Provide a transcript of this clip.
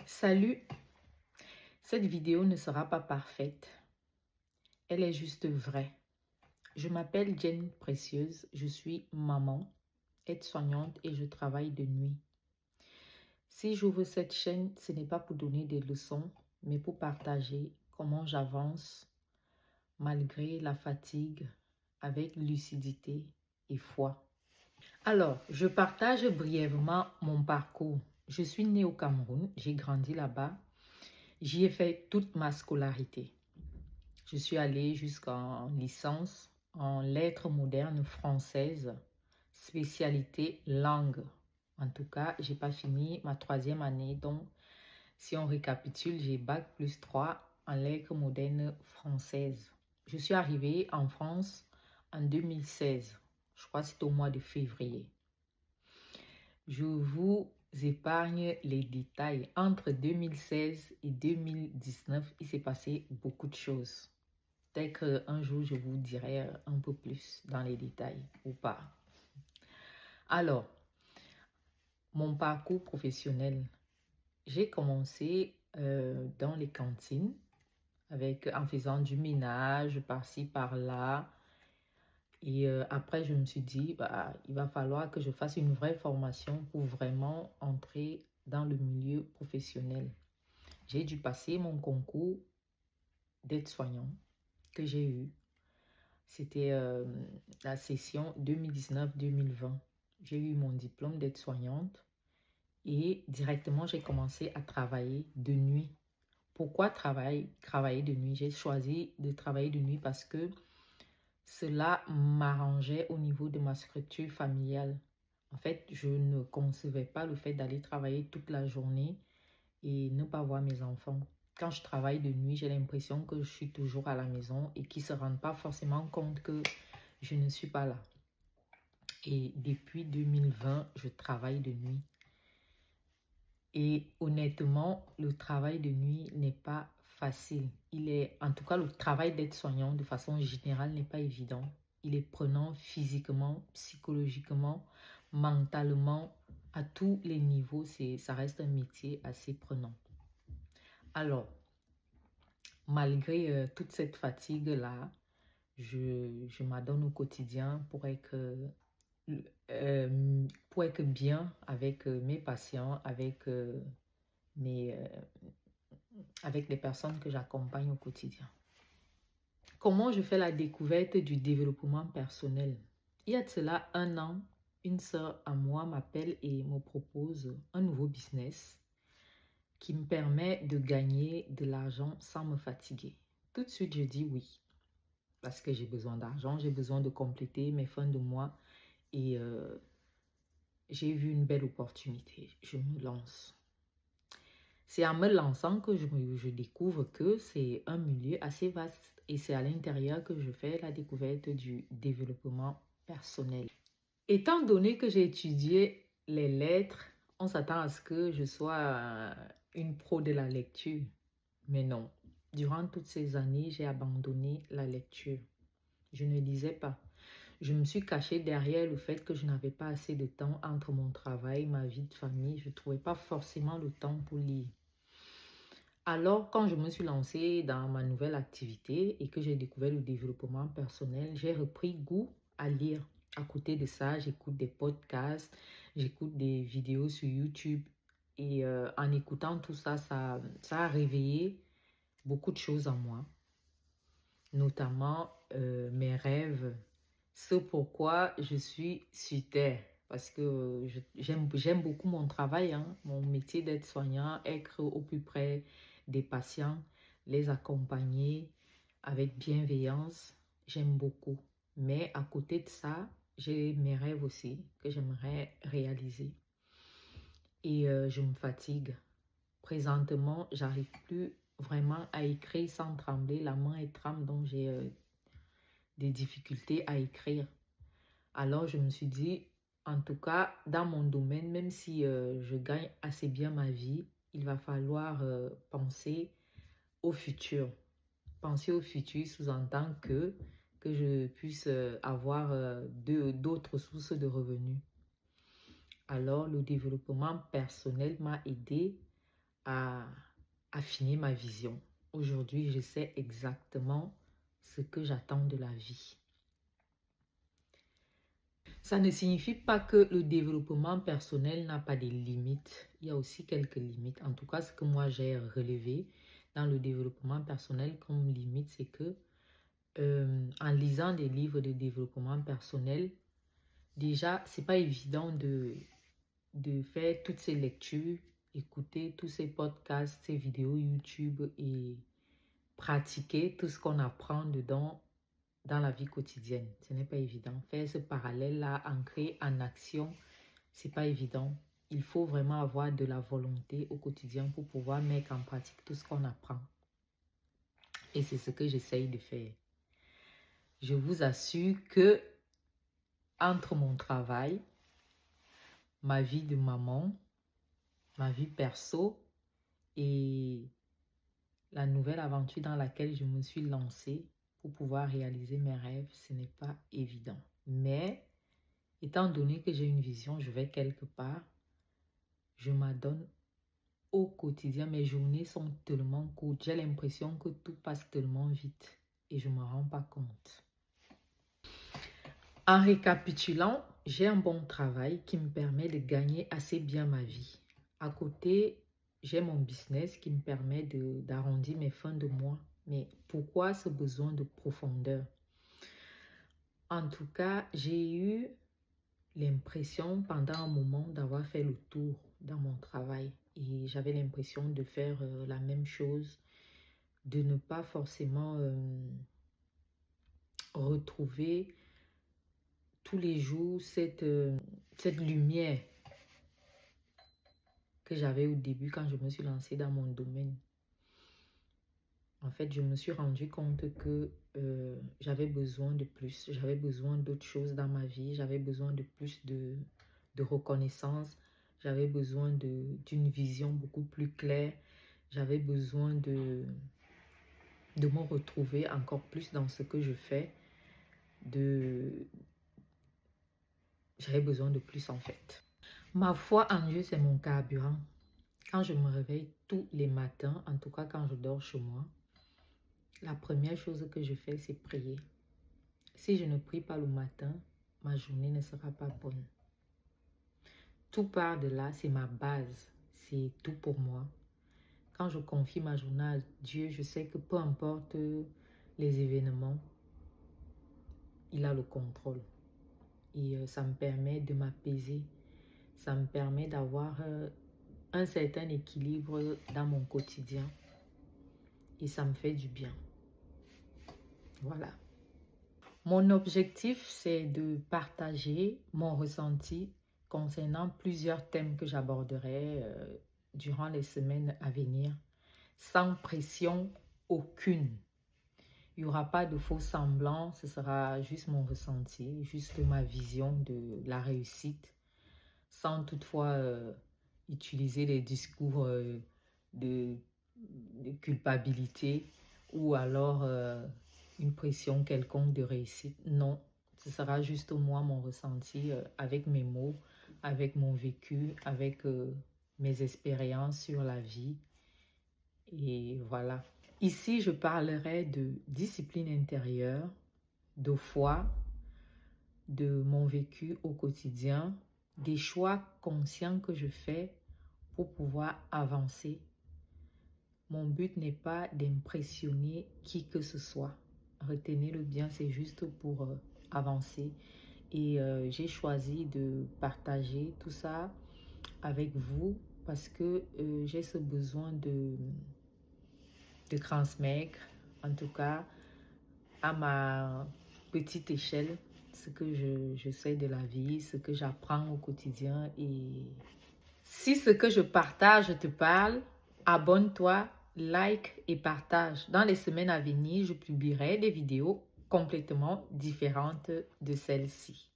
Salut, cette vidéo ne sera pas parfaite, elle est juste vraie. Je m'appelle Jen Précieuse, je suis maman, aide-soignante et je travaille de nuit. Si j'ouvre cette chaîne, ce n'est pas pour donner des leçons, mais pour partager comment j'avance malgré la fatigue, avec lucidité et foi. Alors, je partage brièvement mon parcours. Je suis née au Cameroun, j'ai grandi là-bas. J'y ai fait toute ma scolarité. Je suis allée jusqu'en licence en lettres modernes françaises, spécialité langue. En tout cas, je n'ai pas fini ma 3e année. Donc, si on récapitule, j'ai bac plus 3 en lettres modernes françaises. Je suis arrivée en France en 2016. Je crois que c'est au mois de février. Je vous épargne les détails. Entre 2016 et 2019, il s'est passé beaucoup de choses. Peut-être qu'un jour, je vous dirai un peu plus dans les détails ou pas. Alors, mon parcours professionnel. J'ai commencé dans les cantines en faisant du ménage par-ci, par-là. Et après, je me suis dit, il va falloir que je fasse une vraie formation pour vraiment entrer dans le milieu professionnel. J'ai dû passer mon concours d'aide-soignant que j'ai eu. C'était la session 2019-2020. J'ai eu mon diplôme d'aide-soignante et directement, j'ai commencé à travailler de nuit. Pourquoi travailler de nuit? J'ai choisi de travailler de nuit parce que cela m'arrangeait au niveau de ma structure familiale. En fait, je ne concevais pas le fait d'aller travailler toute la journée et ne pas voir mes enfants. Quand je travaille de nuit, j'ai l'impression que je suis toujours à la maison et qu'ils ne se rendent pas forcément compte que je ne suis pas là. Et depuis 2020, je travaille de nuit. Et honnêtement, le travail de nuit n'est pas facile. En tout cas, le travail d'aide-soignant de façon générale n'est pas évident. Il est prenant physiquement, psychologiquement, mentalement, à tous les niveaux. Ça reste un métier assez prenant. Alors, malgré toute cette fatigue-là, je m'adonne au quotidien pour être bien avec mes patients, avec les personnes que j'accompagne au quotidien. Comment je fais la découverte du développement personnel? Il y a de cela 1 an, une sœur à moi m'appelle et me propose un nouveau business qui me permet de gagner de l'argent sans me fatiguer. Tout de suite, je dis oui. Parce que j'ai besoin d'argent, j'ai besoin de compléter mes fins de mois et j'ai vu une belle opportunité. Je me lance. C'est en me lançant que je découvre que c'est un milieu assez vaste et c'est à l'intérieur que je fais la découverte du développement personnel. Étant donné que j'ai étudié les lettres, on s'attend à ce que je sois une pro de la lecture. Mais non, durant toutes ces années, j'ai abandonné la lecture. Je ne lisais pas. Je me suis cachée derrière le fait que je n'avais pas assez de temps entre mon travail, ma vie de famille. Je ne trouvais pas forcément le temps pour lire. Alors, quand je me suis lancée dans ma nouvelle activité et que j'ai découvert le développement personnel, j'ai repris goût à lire. À côté de ça, j'écoute des podcasts, j'écoute des vidéos sur YouTube. Et en écoutant tout ça, ça a réveillé beaucoup de choses en moi, notamment mes rêves, ce pourquoi je suis sur Terre. Parce que j'aime beaucoup mon travail, mon métier d'aide-soignant, être au plus près des patients, les accompagner avec bienveillance. J'aime beaucoup. Mais à côté de ça, j'ai mes rêves aussi que j'aimerais réaliser. Et je me fatigue. Présentement, j'arrive plus vraiment à écrire sans trembler. La main est tremble, donc j'ai des difficultés à écrire. Alors, je me suis dit, en tout cas, dans mon domaine, même si je gagne assez bien ma vie, il va falloir penser au futur. Penser au futur sous-entend que je puisse avoir d'autres sources de revenus. Alors, le développement personnel m'a aidé à affiner ma vision. Aujourd'hui, je sais exactement ce que j'attends de la vie. Ça ne signifie pas que le développement personnel n'a pas de limites. Il y a aussi quelques limites. En tout cas, ce que moi j'ai relevé dans le développement personnel comme limite, c'est que en lisant des livres de développement personnel, déjà, c'est pas évident de faire toutes ces lectures, écouter tous ces podcasts, ces vidéos YouTube et pratiquer tout ce qu'on apprend dedans dans la vie quotidienne. Ce n'est pas évident. Faire ce parallèle-là, ancré en action, c'est pas évident. Il faut vraiment avoir de la volonté au quotidien pour pouvoir mettre en pratique tout ce qu'on apprend. Et c'est ce que j'essaye de faire. Je vous assure que entre mon travail, ma vie de maman, ma vie perso et la nouvelle aventure dans laquelle je me suis lancée pour pouvoir réaliser mes rêves, ce n'est pas évident. Mais étant donné que j'ai une vision, je vais quelque part, je m'adonne au quotidien. Mes journées sont tellement courtes. J'ai l'impression que tout passe tellement vite et je ne me rends pas compte. En récapitulant, j'ai un bon travail qui me permet de gagner assez bien ma vie. À côté, j'ai mon business qui me permet d'arrondir mes fins de mois. Mais pourquoi ce besoin de profondeur? En tout cas, j'ai eu l'impression pendant un moment d'avoir fait le tour dans mon travail. Et j'avais l'impression de faire la même chose, de ne pas forcément retrouver tous les jours cette lumière que j'avais au début quand je me suis lancée dans mon domaine. En fait, je me suis rendu compte que j'avais besoin de plus. J'avais besoin d'autres choses dans ma vie. J'avais besoin de plus de reconnaissance. J'avais besoin d'une vision beaucoup plus claire. J'avais besoin de me retrouver encore plus dans ce que je fais. J'avais besoin de plus en fait. Ma foi en Dieu, c'est mon carburant. Quand je me réveille tous les matins, en tout cas quand je dors chez moi, la première chose que je fais, c'est prier. Si je ne prie pas le matin, ma journée ne sera pas bonne. Tout part de là, c'est ma base. C'est tout pour moi. Quand je confie ma journée à Dieu, je sais que peu importe les événements, il a le contrôle. Et ça me permet de m'apaiser. Ça me permet d'avoir un certain équilibre dans mon quotidien. Et ça me fait du bien. Voilà. Mon objectif, c'est de partager mon ressenti concernant plusieurs thèmes que j'aborderai durant les semaines à venir, sans pression aucune. Il n'y aura pas de faux semblants, ce sera juste mon ressenti, juste ma vision de la réussite, sans toutefois utiliser les discours de culpabilité ou alors une pression quelconque de réussite. Non, ce sera juste moi, mon ressenti avec mes mots, avec mon vécu, avec mes expériences sur la vie. Et voilà. Ici, je parlerai de discipline intérieure, de foi, de mon vécu au quotidien, des choix conscients que je fais pour pouvoir avancer. Mon but n'est pas d'impressionner qui que ce soit. Retenez-le bien, c'est juste pour avancer. Et j'ai choisi de partager tout ça avec vous parce que j'ai ce besoin de transmettre, en tout cas, à ma petite échelle, ce que je sais de la vie, ce que j'apprends au quotidien. Et si ce que je partage te parle, abonne-toi, like et partage. Dans les semaines à venir, je publierai des vidéos complètement différentes de celle-ci.